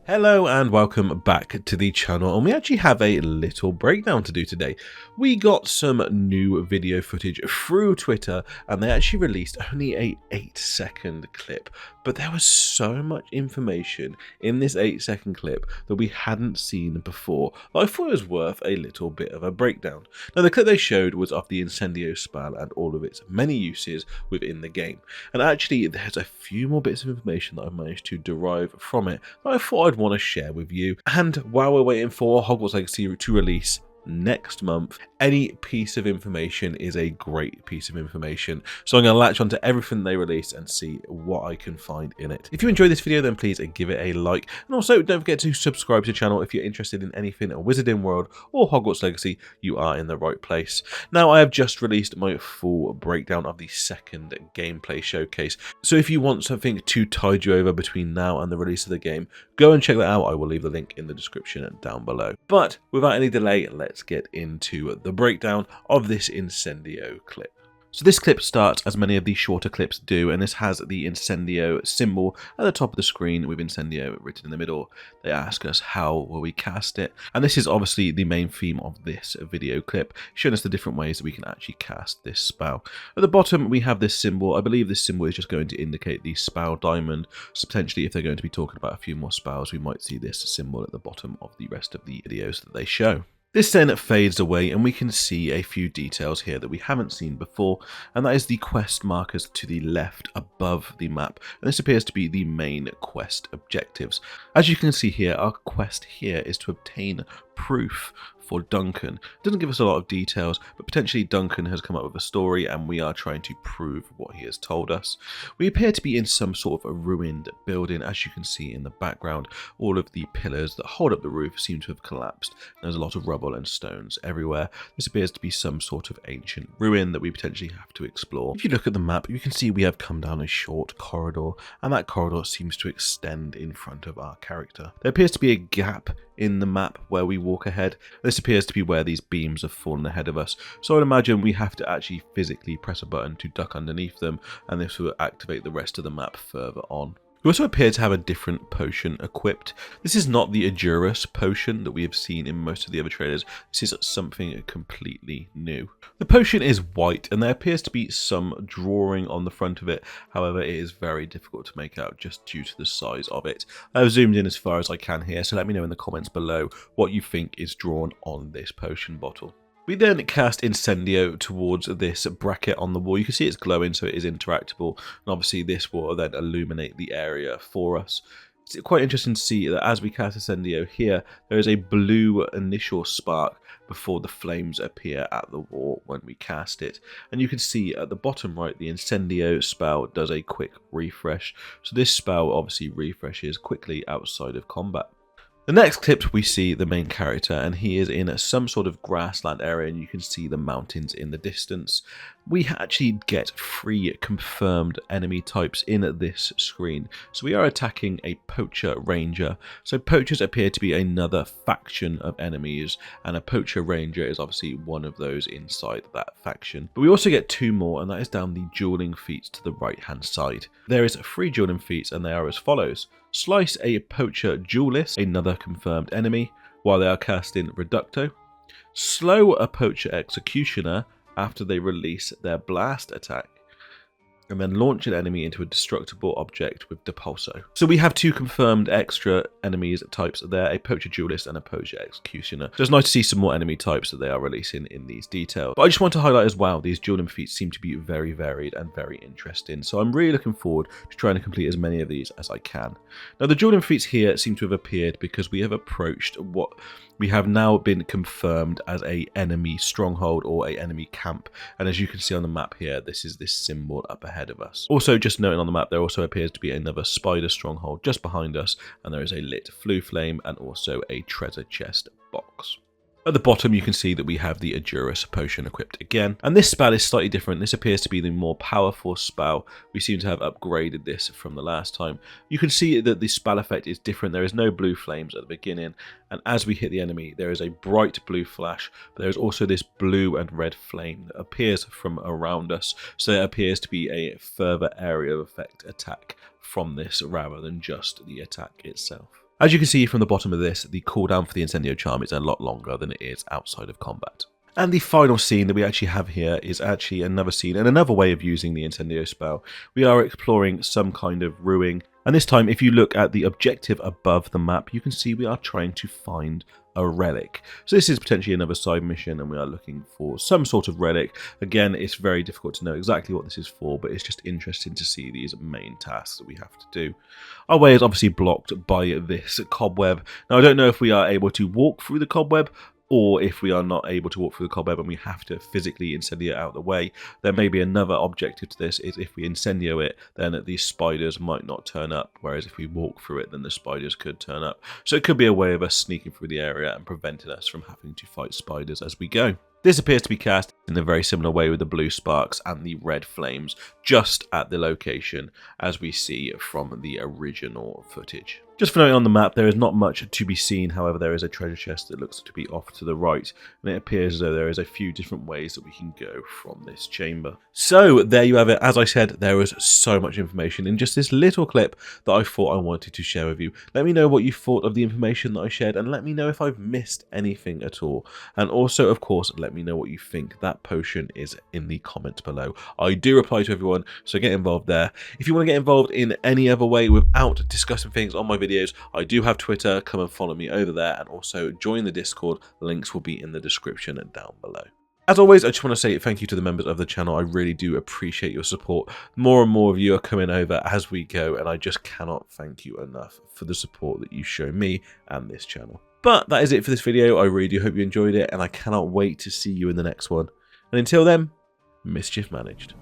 Hello and welcome back to the channel, and we actually have a little breakdown to do today. We got some new video footage through Twitter and they actually released only a 8-second clip, but there was so much information in this 8-second clip that we hadn't seen before that I thought it was worth a little bit of a breakdown. Now the clip they showed was of the Incendio spell and all of its many uses within the game, and actually there's a few more bits of information that I managed to derive from it that I thought I'd want to share with you. And while we're waiting for Hogwarts Legacy to release next month, any piece of information is a great piece of information, so I'm going to latch onto everything they release and see what I can find in it. If you enjoyed this video, then please give it a like, and also don't forget to subscribe to the channel if you're interested in anything Wizarding World or Hogwarts Legacy. You are in the right place. Now I have just released my full breakdown of the second gameplay showcase, so if you want something to tide you over between now and the release of the game, go and check that out. I will leave the link in the description down below. But without any delay, let's get into the breakdown of this Incendio clip. So this clip starts as many of these shorter clips do, and this has the Incendio symbol at the top of the screen with Incendio written in the middle. They ask us how will we cast it, and this is obviously the main theme of this video clip, showing us the different ways that we can actually cast this spell. At the bottom we have this symbol. I believe this symbol is just going to indicate the spell diamond, so potentially if they're going to be talking about a few more spells, we might see this symbol at the bottom of the rest of the videos that they show. This then fades away and we can see a few details here that we haven't seen before, and that is the quest markers to the left above the map, and this appears to be the main quest objectives. As you can see here, our quest here is to obtain proof for Duncan. It doesn't give us a lot of details, but potentially Duncan has come up with a story and we are trying to prove what he has told us. We appear to be in some sort of a ruined building. As you can see in the background, all of the pillars that hold up the roof seem to have collapsed. There's a lot of rubble and stones everywhere. This appears to be some sort of ancient ruin that we potentially have to explore. If you look at the map, you can see we have come down a short corridor, and that corridor seems to extend in front of our character. There appears to be a gap in the map where we walk ahead. This appears to be where these beams have fallen ahead of us, so I'd imagine we have to actually physically press a button to duck underneath them, and this will activate the rest of the map further on. We also appear to have a different potion equipped. This is not the Adurus potion that we have seen in most of the other trailers. This is something completely new. The potion is white and there appears to be some drawing on the front of it. However, it is very difficult to make out just due to the size of it. I've zoomed in as far as I can here, so let me know in the comments below what you think is drawn on this potion bottle. We then cast Incendio towards this bracket on the wall. You can see it's glowing, so it is interactable, and obviously this will then illuminate the area for us. It's quite interesting to see that as we cast Incendio here, there is a blue initial spark before the flames appear at the wall when we cast it. And you can see at the bottom right, the Incendio spell does a quick refresh. So this spell obviously refreshes quickly outside of combat. The next clip we see the main character, and he is in some sort of grassland area, and you can see the mountains in the distance. We actually get 3 confirmed enemy types in this screen. So we are attacking a poacher ranger. So poachers appear to be another faction of enemies, and a poacher ranger is obviously one of those inside that faction. But we also get 2 more, and that is down the dueling feats to the right hand side. There is 3 dueling feats, and they are as follows. Slice a poacher duelist, another confirmed enemy, while they are casting Reducto. Slow a poacher executioner after they release their blast attack. And then launch an enemy into a destructible object with Depulso. So we have 2 confirmed extra enemies types there, a poacher duelist and a poacher executioner. So it's nice to see some more enemy types that they are releasing in these details. But I just want to highlight as well, these dueling feats seem to be very varied and very interesting. So I'm really looking forward to trying to complete as many of these as I can. Now the dueling feats here seem to have appeared because we have approached what we have now been confirmed as a enemy stronghold or a enemy camp, and as you can see on the map here, this is this symbol up ahead of us. Also, just noting on the map, there also appears to be another spider stronghold just behind us, and there is a lit flue flame and also a treasure chest box. At the bottom you can see that we have the Adurus potion equipped again, and this spell is slightly different. This appears to be the more powerful spell. We seem to have upgraded this from the last time. You can see that the spell effect is different. There is no blue flames at the beginning, and as we hit the enemy there is a bright blue flash, but there is also this blue and red flame that appears from around us, so there appears to be a further area of effect attack from this rather than just the attack itself. As you can see from the bottom of this, the cooldown for the Incendio charm is a lot longer than it is outside of combat. And the final scene that we actually have here is actually another scene and another way of using the Incendio spell. We are exploring some kind of ruin, and this time if you look at the objective above the map, you can see we are trying to find a relic. So this is potentially another side mission and we are looking for some sort of relic. Again, it's very difficult to know exactly what this is for, but it's just interesting to see these main tasks that we have to do. Our way is obviously blocked by this cobweb. Now I don't know if we are able to walk through the cobweb, or if we are not able to walk through the cobweb and we have to physically incendio it out of the way. There may be another objective to this, is if we incendio it, then these spiders might not turn up, whereas if we walk through it, then the spiders could turn up. So it could be a way of us sneaking through the area and preventing us from having to fight spiders as we go. This appears to be cast in a very similar way with the blue sparks and the red flames, just at the location as we see from the original footage. Just for noting on the map, there is not much to be seen, however there is a treasure chest that looks to be off to the right, and it appears as though there is a few different ways that we can go from this chamber. So there you have it. As I said, there was so much information in just this little clip that I thought I wanted to share with you. Let me know what you thought of the information that I shared, and let me know if I've missed anything at all. And also, of course, let me know what you think that potion is in the comments below. I do reply to everyone, so get involved there. If you want to get involved in any other way without discussing things on my videos, I do have Twitter. Come and follow me over there, and also join the Discord. Links will be in the description down below. As always, I just want to say thank you to the members of the channel. I really do appreciate your support. More and more of you are coming over as we go, and I just cannot thank you enough for the support that you show me and this channel. But that is it for this video. I really do hope you enjoyed it, and I cannot wait to see you in the next one. And until then, mischief managed.